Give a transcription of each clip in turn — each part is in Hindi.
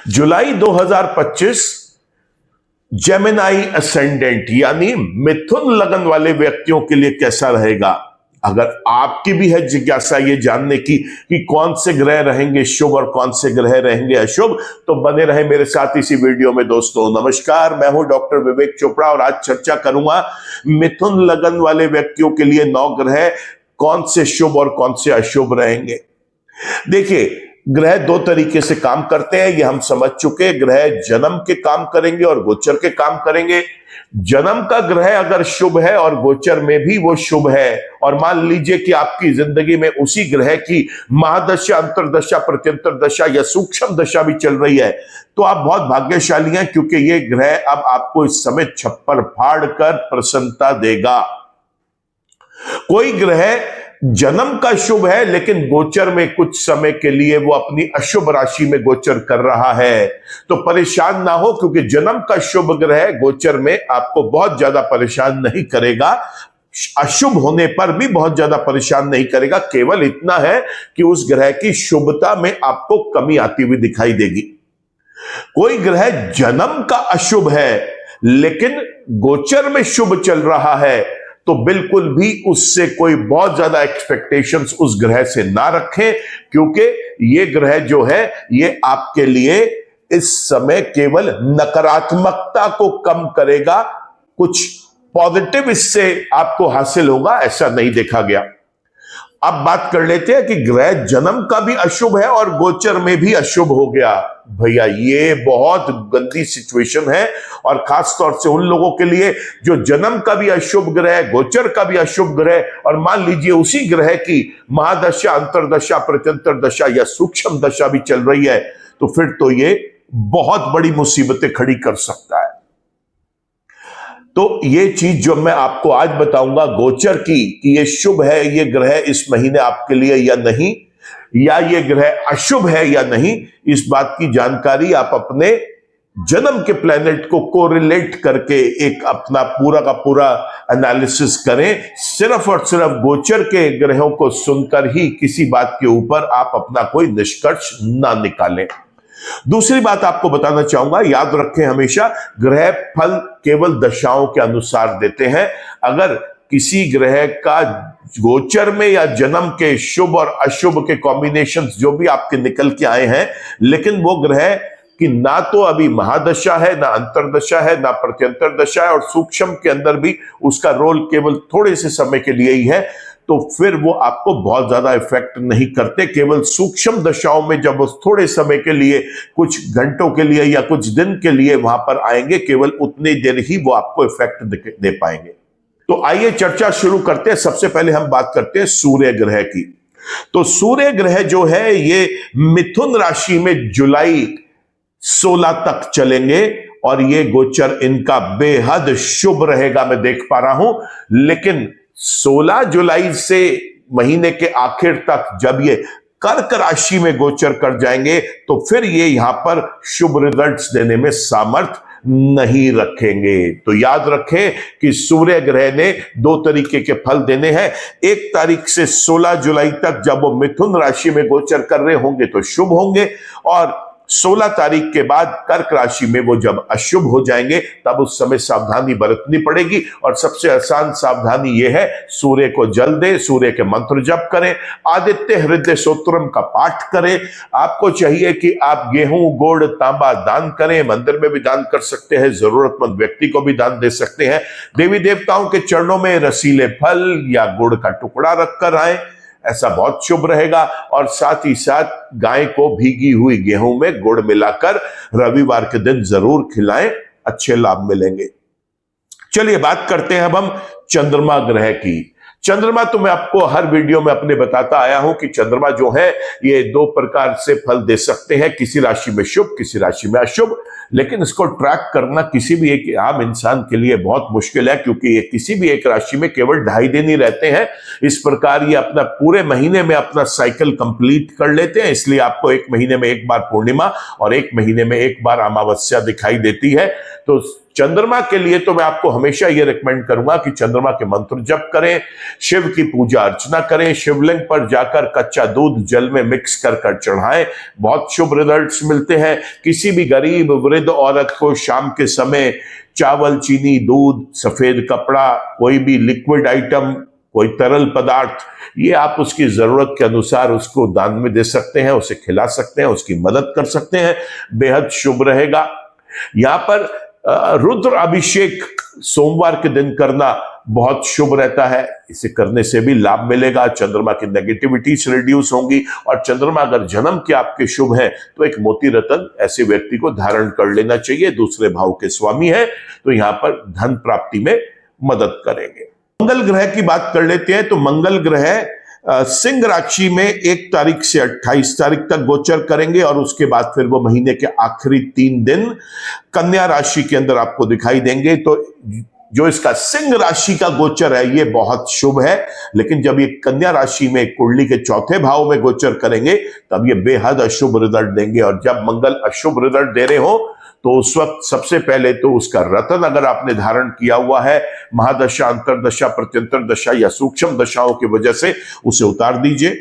जुलाई 2025 जेमिनी असेंडेंट यानी मिथुन लगन वाले व्यक्तियों के लिए कैसा रहेगा? अगर आपकी भी है जिज्ञासा ये जानने की कि कौन से ग्रह रहेंगे शुभ और कौन से ग्रह रहेंगे अशुभ, तो बने रहे मेरे साथ इसी वीडियो में। दोस्तों नमस्कार, मैं हूं डॉक्टर विवेक चोपड़ा और आज चर्चा करूंगा मिथुन लगन वाले व्यक्तियों के लिए 9 ग्रह कौन से शुभ और कौन से अशुभ रहेंगे। देखिए, ग्रह 2 तरीके से काम करते हैं, ये हम समझ चुके। ग्रह जन्म के काम करेंगे और गोचर के काम करेंगे। जन्म का ग्रह अगर शुभ है और गोचर में भी वो शुभ है, और मान लीजिए कि आपकी जिंदगी में उसी ग्रह की महादशा, अंतरदशा, प्रत्यंतर दशा या सूक्ष्म दशा भी चल रही है, तो आप बहुत भाग्यशाली हैं, क्योंकि ये ग्रह अब आपको इस समय छप्पर फाड़ कर प्रसन्नता देगा। कोई ग्रह जन्म का शुभ है लेकिन गोचर में कुछ समय के लिए वो अपनी अशुभ राशि में गोचर कर रहा है, तो परेशान ना हो, क्योंकि जन्म का शुभ ग्रह गोचर में आपको बहुत ज्यादा परेशान नहीं करेगा, अशुभ होने पर भी बहुत ज्यादा परेशान नहीं करेगा। केवल इतना है कि उस ग्रह की शुभता में आपको कमी आती हुई दिखाई देगी। कोई ग्रह जन्म का अशुभ है लेकिन गोचर में शुभ चल रहा है, तो बिल्कुल भी उससे कोई बहुत ज्यादा एक्सपेक्टेशंस उस ग्रह से ना रखें, क्योंकि ये ग्रह जो है ये आपके लिए इस समय केवल नकारात्मकता को कम करेगा, कुछ पॉजिटिव इससे आपको हासिल होगा ऐसा नहीं देखा गया। अब बात कर लेते हैं कि ग्रह जन्म का भी अशुभ है और गोचर में भी अशुभ हो गया। भैया ये बहुत गंदी सिचुएशन है, और खास तौर से उन लोगों के लिए जो जन्म का भी अशुभ ग्रह, गोचर का भी अशुभ ग्रह, और मान लीजिए उसी ग्रह की महादशा, अंतरदशा, प्रत्यंतर दशा या सूक्ष्म दशा भी चल रही है, तो फिर तो ये बहुत बड़ी मुसीबतें खड़ी कर सकता है। तो ये चीज जो मैं आपको आज बताऊंगा गोचर की, कि ये शुभ है ये ग्रह इस महीने आपके लिए या नहीं, या ये ग्रह अशुभ है या नहीं, इस बात की जानकारी आप अपने जन्म के प्लैनेट को कोरिलेट करके एक अपना पूरा का पूरा एनालिसिस करें। सिर्फ और सिर्फ गोचर के ग्रहों को सुनकर ही किसी बात के ऊपर आप अपना कोई निष्कर्ष ना निकालें। दूसरी बात आपको बताना चाहूंगा, याद रखें हमेशा ग्रह फल केवल दशाओं के अनुसार देते हैं। अगर किसी ग्रह का गोचर में या जन्म के शुभ और अशुभ के कॉम्बिनेशंस जो भी आपके निकल के आए हैं, लेकिन वो ग्रह कि ना तो अभी महादशा है, ना अंतरदशा है, ना प्रत्यंतर दशा है, और सूक्ष्म के अंदर भी उसका रोल केवल थोड़े से समय के लिए ही है, तो फिर वो आपको बहुत ज्यादा इफेक्ट नहीं करते। केवल सूक्ष्म दशाओं में जब उस थोड़े समय के लिए, कुछ घंटों के लिए या कुछ दिन के लिए वहां पर आएंगे, केवल उतनी देर ही वो आपको इफेक्ट दे पाएंगे। तो आइए चर्चा शुरू करते हैं। सबसे पहले हम बात करते हैं सूर्य ग्रह की। तो सूर्य ग्रह जो है ये मिथुन राशि में जुलाई 16 तक चलेंगे, और ये गोचर इनका बेहद शुभ रहेगा, मैं देख पा रहा हूं। लेकिन 16 जुलाई से महीने के आखिर तक जब ये कर्क राशि में गोचर कर जाएंगे, तो फिर ये यहां पर शुभ रिजल्ट्स देने में सामर्थ्य नहीं रखेंगे। तो याद रखें कि सूर्य ग्रह ने 2 तरीके के फल देने हैं। 1 तारीख से 16 जुलाई तक जब वो मिथुन राशि में गोचर कर रहे होंगे तो शुभ होंगे, और 16 तारीख के बाद कर्क राशि में वो जब अशुभ हो जाएंगे, तब उस समय सावधानी बरतनी पड़ेगी। और सबसे आसान सावधानी ये है, सूर्य को जल दें, सूर्य के मंत्र जप करें, आदित्य हृदय स्तोत्रम का पाठ करें। आपको चाहिए कि आप गेहूं, गुड़, तांबा दान करें, मंदिर में भी दान कर सकते हैं, जरूरतमंद व्यक्ति को भी दान दे सकते हैं। देवी देवताओं के चरणों में रसीले फल या गुड़ का टुकड़ा रखकर आए, ऐसा बहुत शुभ रहेगा। और साथ ही साथ गाय को भीगी हुई गेहूं में गुड़ मिलाकर रविवार के दिन जरूर खिलाएं, अच्छे लाभ मिलेंगे। चलिए बात करते हैं अब हम चंद्रमा ग्रह की। चंद्रमा तो मैं आपको हर वीडियो में अपने बताता आया हूं कि चंद्रमा जो है ये 2 प्रकार से फल दे सकते हैं, किसी राशि में शुभ, किसी राशि में अशुभ। लेकिन इसको ट्रैक करना किसी भी एक आम इंसान के लिए बहुत मुश्किल है, क्योंकि ये किसी भी एक राशि में केवल 2.5 दिन ही रहते हैं। इस प्रकार ये अपना पूरे महीने में अपना साइकिल कंप्लीट कर लेते हैं, इसलिए आपको 1 महीने में 1 बार पूर्णिमा और 1 महीने में 1 बार अमावस्या दिखाई देती है। तो चंद्रमा के लिए तो मैं आपको हमेशा ये रिकमेंड करूंगा कि चंद्रमा के मंत्र जप करें, शिव की पूजा अर्चना करें, शिवलिंग पर जाकर कच्चा दूध जल में मिक्स कर चढ़ाएं, बहुत शुभ रिजल्ट्स मिलते हैं। किसी भी गरीब वृद्ध औरत को शाम के समय चावल, चीनी, दूध, सफेद कपड़ा, कोई भी लिक्विड आइटम, कोई तरल पदार्थ, ये आप उसकी जरूरत के अनुसार उसको दान में दे सकते हैं, उसे खिला सकते हैं, उसकी मदद कर सकते हैं, बेहद शुभ रहेगा। यहां पर रुद्र अभिषेक सोमवार के दिन करना बहुत शुभ रहता है, इसे करने से भी लाभ मिलेगा, चंद्रमा की नेगेटिविटीज रिड्यूस होंगी। और चंद्रमा अगर जन्म के आपके शुभ है तो एक मोती रत्न ऐसे व्यक्ति को धारण कर लेना चाहिए, दूसरे भाव के स्वामी है, तो यहां पर धन प्राप्ति में मदद करेंगे। मंगल ग्रह की बात कर लेते हैं। तो मंगल ग्रह सिंह राशि में 1 तारीख से 28 तारीख तक गोचर करेंगे और उसके बाद फिर वो महीने के आखिरी 3 दिन कन्या राशि के अंदर आपको दिखाई देंगे। तो जो इसका सिंह राशि का गोचर है ये बहुत शुभ है, लेकिन जब ये कन्या राशि में कुंडली के चौथे भाव में गोचर करेंगे तब ये बेहद अशुभ रिजल्ट देंगे। और जब मंगल अशुभ रिजल्ट दे रहे हो तो उस वक्त सबसे पहले तो उसका रत्न अगर आपने धारण किया हुआ है, महादशा, अंतरदशा, प्रत्यंतर दशा या सूक्ष्म दशाओं की वजह से उसे उतार दीजिए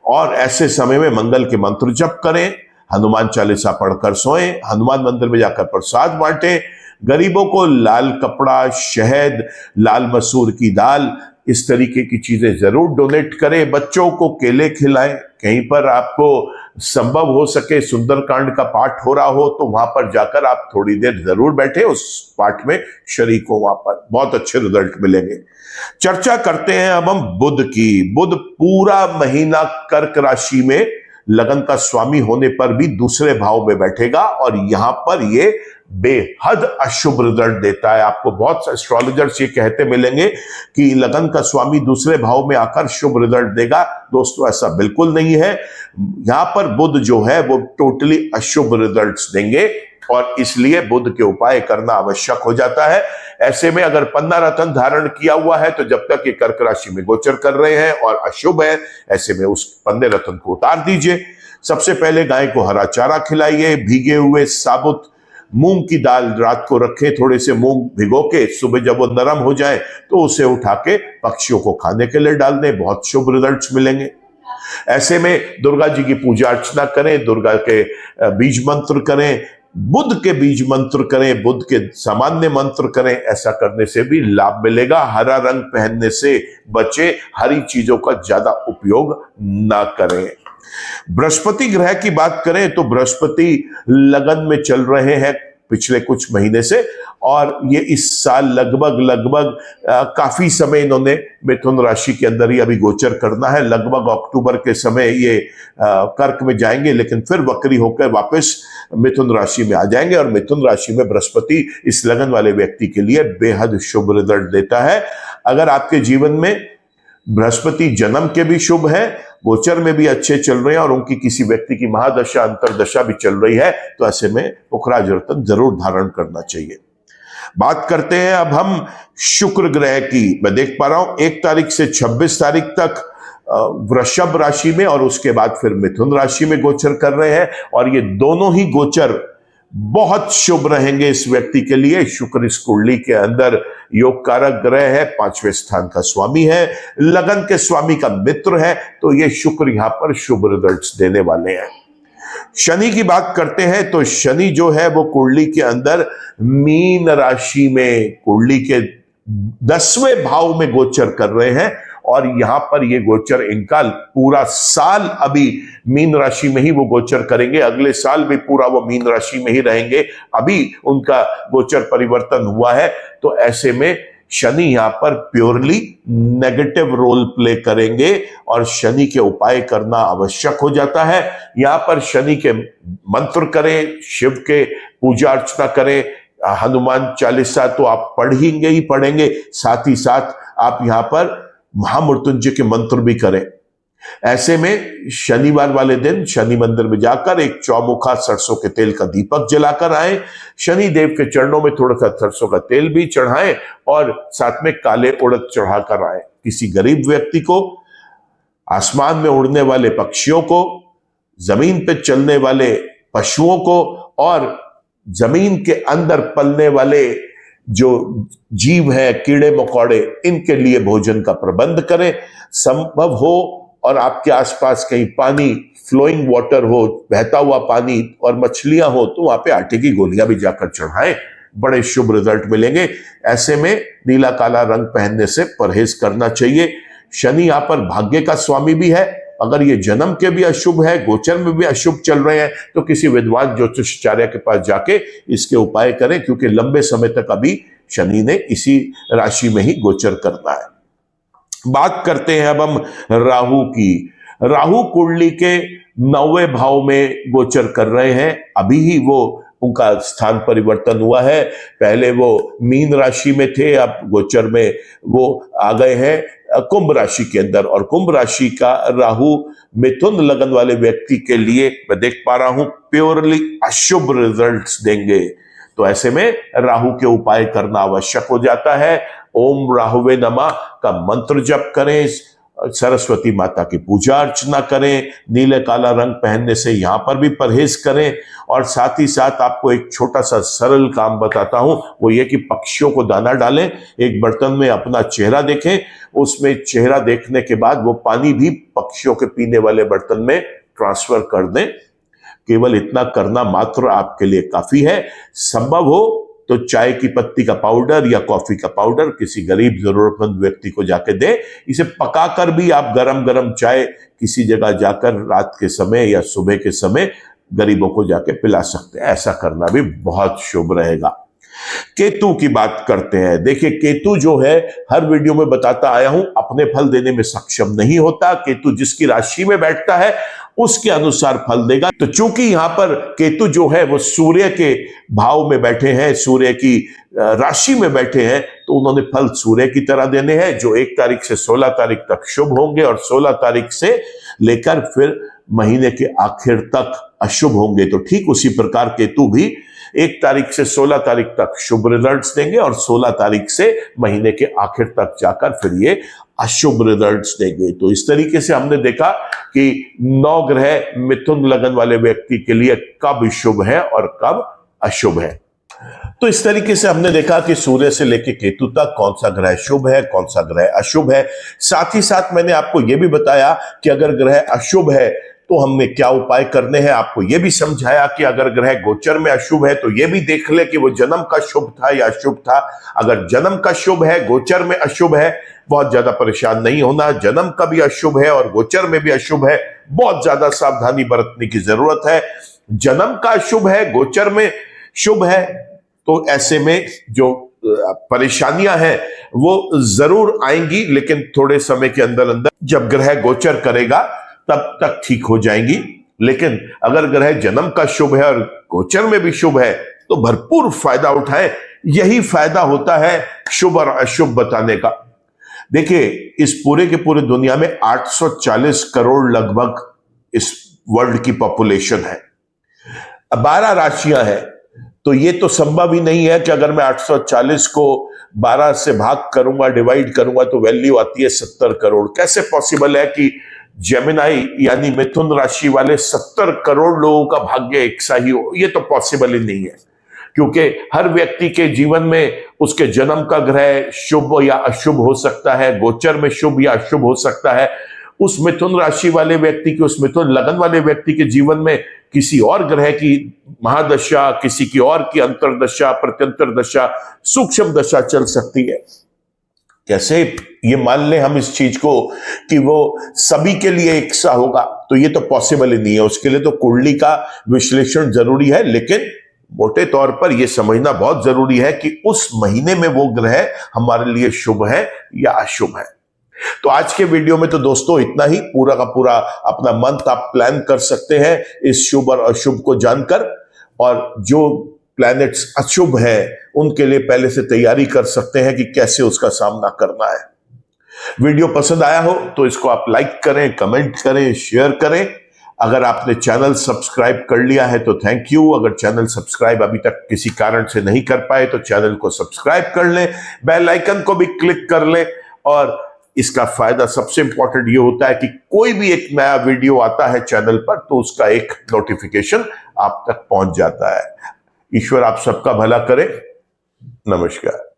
और ऐसे समय में मंगल के मंत्र जप करें, हनुमान चालीसा पढ़कर सोएं, हनुमान मंदिर में जाकर प्रसाद बांटें, गरीबों को लाल कपड़ा, शहद, लाल मसूर की दाल, इस तरीके की चीजें जरूर डोनेट करें, बच्चों को केले खिलाएं। कहीं पर आपको संभव हो सके सुंदरकांड का पाठ हो रहा हो तो वहां पर जाकर आप थोड़ी देर जरूर बैठे, उस पाठ में शरीक हो, वहां पर बहुत अच्छे रिजल्ट मिलेंगे। चर्चा करते हैं अब हम बुध की। बुध पूरा महीना कर्क राशि में लगन का स्वामी होने पर भी दूसरे भाव में बैठेगा और यहां पर ये बेहद अशुभ रिजल्ट देता है। आपको बहुत से एस्ट्रोलॉजर्स ये कहते मिलेंगे कि लगन का स्वामी दूसरे भाव में आकर शुभ रिजल्ट देगा। दोस्तों ऐसा बिल्कुल नहीं है, यहां पर बुध जो है वो टोटली अशुभ रिजल्ट्स देंगे और इसलिए बुध के उपाय करना आवश्यक हो जाता है। ऐसे में अगर पन्ना रत्न धारण किया हुआ है तो जब तक ये कर्क राशि में गोचर कर रहे हैं और अशुभ है, ऐसे में उस पन्ने रत्न को उतार दीजिए। सबसे पहले गाय को हरा चारा खिलाइए, भीगे हुए साबुत मूंग की दाल रात को रखें, थोड़े से मूंग भिगो के सुबह जब वो नरम हो जाए तो उसे उठा के पक्षियों को खाने के लिए डाल दें, बहुत शुभ रिजल्ट्स मिलेंगे। ऐसे में दुर्गा जी की पूजा अर्चना करें, दुर्गा के बीज मंत्र करें, बुध के बीज मंत्र करें, बुध के सामान्य मंत्र करें, ऐसा करने से भी लाभ मिलेगा। हरा रंग पहनने से बचे, हरी चीजों का ज्यादा उपयोग ना करें। बृहस्पति ग्रह की बात करें तो बृहस्पति लगन में चल रहे हैं पिछले कुछ महीने से और ये इस साल लगभग काफी समय इन्होंने मिथुन राशि के अंदर ही अभी गोचर करना है। लगभग अक्टूबर के समय ये कर्क में जाएंगे, लेकिन फिर वक्री होकर वापस मिथुन राशि में आ जाएंगे और मिथुन राशि में बृहस्पति इस लगन वाले व्यक्ति के लिए बेहद शुभ रिजल्ट देता है। अगर आपके जीवन में बृहस्पति जन्म के भी शुभ है, गोचर में भी अच्छे चल रहे हैं और उनकी किसी व्यक्ति की महादशा, अंतरदशा भी चल रही है, तो ऐसे में पुखराज रत्न जरूर धारण करना चाहिए। बात करते हैं अब हम शुक्र ग्रह की। मैं देख पा रहा हूं 1 तारीख से 26 तारीख तक वृषभ राशि में और उसके बाद फिर मिथुन राशि में गोचर कर रहे हैं और ये दोनों ही गोचर बहुत शुभ रहेंगे इस व्यक्ति के लिए। शुक्र इस कुंडली के अंदर योग कारक ग्रह है, 5वें स्थान का स्वामी है, लगन के स्वामी का मित्र है, तो ये शुक्र यहां पर शुभ रिजल्ट्स देने वाले हैं। शनि की बात करते हैं तो शनि जो है वो कुंडली के अंदर मीन राशि में कुंडली के 10वें भाव में गोचर कर रहे हैं और यहां पर ये गोचर इनका पूरा साल अभी मीन राशि में ही वो गोचर करेंगे, अगले साल भी पूरा वो मीन राशि में ही रहेंगे। अभी उनका गोचर परिवर्तन हुआ है, तो ऐसे में शनि यहां पर प्योरली नेगेटिव रोल प्ले करेंगे और शनि के उपाय करना आवश्यक हो जाता है। यहां पर शनि के मंत्र करें, शिव के पूजा अर्चना करें, हनुमान चालीसा तो आप पढ़ेंगे ही पढ़ेंगे, साथ ही साथ आप यहां पर महामृत्युंजय के मंत्र भी करें। ऐसे में शनिवार वाले दिन शनि मंदिर में जाकर एक चौमुखा सरसों के तेल का दीपक जलाकर आए, शनि देव के चरणों में थोड़ा सा सरसों का तेल भी चढ़ाएं और साथ में काले उड़द चढ़ाकर आए। किसी गरीब व्यक्ति को, आसमान में उड़ने वाले पक्षियों को, जमीन पे चलने वाले पशुओं को और जमीन के अंदर पलने वाले जो जीव है, कीड़े मकोड़े, इनके लिए भोजन का प्रबंध करें। संभव हो और आपके आसपास कहीं पानी, फ्लोइंग वाटर हो, बहता हुआ पानी और मछलियां हो, तो वहां पे आटे की गोलियां भी जाकर चढ़ाएं, बड़े शुभ रिजल्ट मिलेंगे। ऐसे में नीला काला रंग पहनने से परहेज करना चाहिए। शनि यहां पर भाग्य का स्वामी भी है। अगर ये जन्म के भी अशुभ है, गोचर में भी अशुभ चल रहे हैं, तो किसी विद्वान ज्योतिषाचार्य के पास जाके इसके उपाय करें, क्योंकि लंबे समय तक अभी शनि ने इसी राशि में ही गोचर करना है। बात करते हैं अब हम राहु की। राहु कुंडली के 9वें भाव में गोचर कर रहे हैं। अभी ही वो उनका स्थान परिवर्तन हुआ है। पहले वो मीन राशि में थे, अब गोचर में वो आ गए हैं कुंभ राशि के अंदर। और कुंभ राशि का राहु मिथुन लगन वाले व्यक्ति के लिए मैं देख पा रहा हूं प्योरली अशुभ रिजल्ट्स देंगे। तो ऐसे में राहु के उपाय करना आवश्यक हो जाता है। ओम राहुवे नमः का मंत्र जप करें, सरस्वती माता की पूजा अर्चना करें, नीले काला रंग पहनने से यहां पर भी परहेज करें। और साथ ही साथ आपको एक छोटा सा सरल काम बताता हूं, वो ये कि पक्षियों को दाना डालें, एक बर्तन में अपना चेहरा देखें, उसमें चेहरा देखने के बाद वो पानी भी पक्षियों के पीने वाले बर्तन में ट्रांसफर कर दें। केवल इतना करना मात्र आपके लिए काफी है। संभव हो तो चाय की पत्ती का पाउडर या कॉफी का पाउडर किसी गरीब जरूरतमंद व्यक्ति को जाके दे। इसे पकाकर भी आप गरम गरम चाय किसी जगह जाकर रात के समय या सुबह के समय गरीबों को जाके पिला सकते हैं। ऐसा करना भी बहुत शुभ रहेगा। केतु की बात करते हैं। देखिए, केतु जो है, हर वीडियो में बताता आया हूं, अपने फल देने में सक्षम नहीं होता। केतु जिसकी राशि में बैठता है उसके अनुसार फल देगा। तो चूंकि यहां पर केतु जो है वो सूर्य के भाव में बैठे हैं, सूर्य की राशि में बैठे हैं, तो उन्होंने फल सूर्य की तरह देने हैं, जो 1 तारीख से 16 तारीख तक शुभ होंगे और 16 तारीख से लेकर फिर महीने के आखिर तक अशुभ होंगे। तो ठीक उसी प्रकार केतु भी 1 तारीख से 16 तारीख तक शुभ रिजल्ट्स देंगे और 16 तारीख से महीने के आखिर तक जाकर फिर ये अशुभ रिजल्ट्स देंगे। तो इस तरीके से हमने देखा कि 9 ग्रह मिथुन लगन वाले व्यक्ति के लिए कब शुभ है और कब अशुभ है। तो इस तरीके से हमने देखा कि सूर्य से लेकर केतु तक कौन सा ग्रह शुभ है, कौन सा ग्रह अशुभ है। साथ ही साथ मैंने आपको यह भी बताया कि अगर ग्रह अशुभ है तो हमने क्या उपाय करने हैं। आपको यह भी समझाया कि अगर ग्रह गोचर में अशुभ है तो यह भी देख ले कि वो जन्म का शुभ था या अशुभ था। अगर जन्म का शुभ है, गोचर में अशुभ है, बहुत ज्यादा परेशान नहीं होना। जन्म का भी अशुभ है और गोचर में भी अशुभ है, बहुत ज्यादा सावधानी बरतने की जरूरत है। जन्म का अशुभ है, गोचर में शुभ है, तो ऐसे में जो परेशानियां हैं वो जरूर आएंगी, लेकिन थोड़े समय के अंदर अंदर जब ग्रह गोचर करेगा तब तक ठीक हो जाएंगी। लेकिन अगर ग्रह जन्म का शुभ है और गोचर में भी शुभ है तो भरपूर फायदा उठाएं। यही फायदा होता है शुभ और अशुभ बताने का। देखिए, इस पूरे के पूरे दुनिया में 840 करोड़ लगभग इस वर्ल्ड की पॉपुलेशन है। 12 राशियां हैं, तो ये तो संभव ही नहीं है कि अगर मैं 840 को 12 से भाग करूंगा, डिवाइड करूंगा, तो वैल्यू आती है 70 करोड़। कैसे पॉसिबल है कि जेमिनाई यानी मिथुन राशि वाले 70 करोड़ लोगों का भाग्य एक सा ही हो? ये तो पॉसिबल ही नहीं है, क्योंकि हर व्यक्ति के जीवन में उसके जन्म का ग्रह शुभ या अशुभ हो सकता है, गोचर में शुभ या अशुभ हो सकता है। उस मिथुन राशि वाले व्यक्ति के, उस मिथुन लगन वाले व्यक्ति के जीवन में किसी और ग्रह की महादशा, किसी की और की अंतरदशा, प्रत्यंतर दशा, सूक्ष्म दशा चल सकती है। कैसे ये मान लें हम इस चीज को कि वो सभी के लिए एक सा होगा? तो ये तो पॉसिबल ही नहीं है। उसके लिए तो कुंडली का विश्लेषण जरूरी है, लेकिन मोटे तौर पर यह समझना बहुत जरूरी है कि उस महीने में वो ग्रह हमारे लिए शुभ है या अशुभ है। तो आज के वीडियो में तो दोस्तों इतना ही। पूरा का पूरा अपना मंथ आप प्लान कर सकते हैं इस शुभ और अशुभ को जानकर, और जो प्लैनेट्स अशुभ है उनके लिए पहले से तैयारी कर सकते हैं कि कैसे उसका सामना करना है। वीडियो पसंद आया हो तो इसको आप लाइक करें, कमेंट करें, शेयर करें। अगर आपने चैनल सब्सक्राइब कर लिया है तो थैंक यू। अगर चैनल सब्सक्राइब अभी तक किसी कारण से नहीं कर पाए तो चैनल को सब्सक्राइब कर लें, बेल आइकन को भी क्लिक कर लें। और इसका फायदा सबसे इंपॉर्टेंट ये होता है कि कोई भी एक नया वीडियो आता है चैनल पर तो उसका एक नोटिफिकेशन आप तक पहुंच जाता है। ईश्वर आप सबका भला करे। नमस्कार।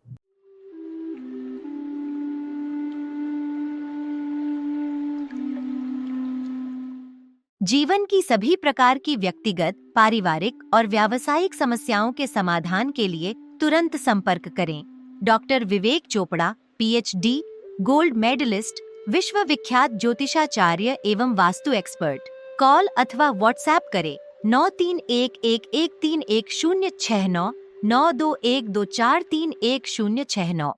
जीवन की सभी प्रकार की व्यक्तिगत, पारिवारिक और व्यावसायिक समस्याओं के समाधान के लिए तुरंत संपर्क करें। डॉक्टर विवेक चोपड़ा, पीएचडी, गोल्ड मेडलिस्ट, विश्व विख्यात ज्योतिषाचार्य एवं वास्तु एक्सपर्ट। कॉल अथवा व्हाट्सएप करें 9311131069 9212243169।